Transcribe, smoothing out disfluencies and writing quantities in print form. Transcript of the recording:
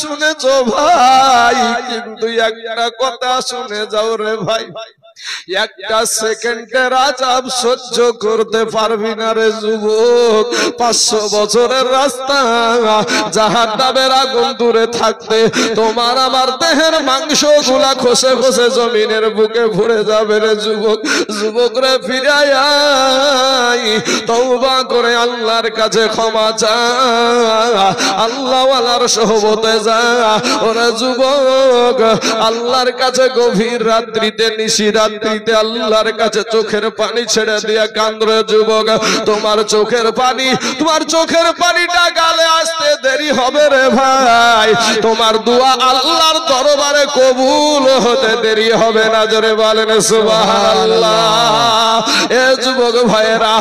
শুনেছো ভাই, কিন্তু একটা কথা শুনে যাও রে ভাই, একটা সেকেন্ডের আযাব সহ্য করতে পারবি না রে যুবক। 500 বছরের রাস্তা, জাহান্নামের আগুন দূরে থাকতে তোমার আমার দেহের মাংসগুলা খসে খসে জমিনের বুকে ভরে যাবে রে যুবক। যুবক রে ফিরে আয়, তওবা করে আল্লাহর কাছে ক্ষমা চা, আল্লাহ ওয়ালার সোহবতে যা। ওরে যুবক, আল্লাহর কাছে গভীর রাত্রিতে নিশিরাত্রিতে আল্লাহর কাছে চোখের পানি ছেড়ে দিয়া কান্দরে যুবক। তোমার চোখের পানিটা গালে আসতে দেরি হবে রে ভাই, তোমার দোয়া আল্লাহর দরবারে কবুল হতে দেরি হবে না। জোরে বলেন সুবহানাল্লাহ। এ যুবক ভাইয়েরা,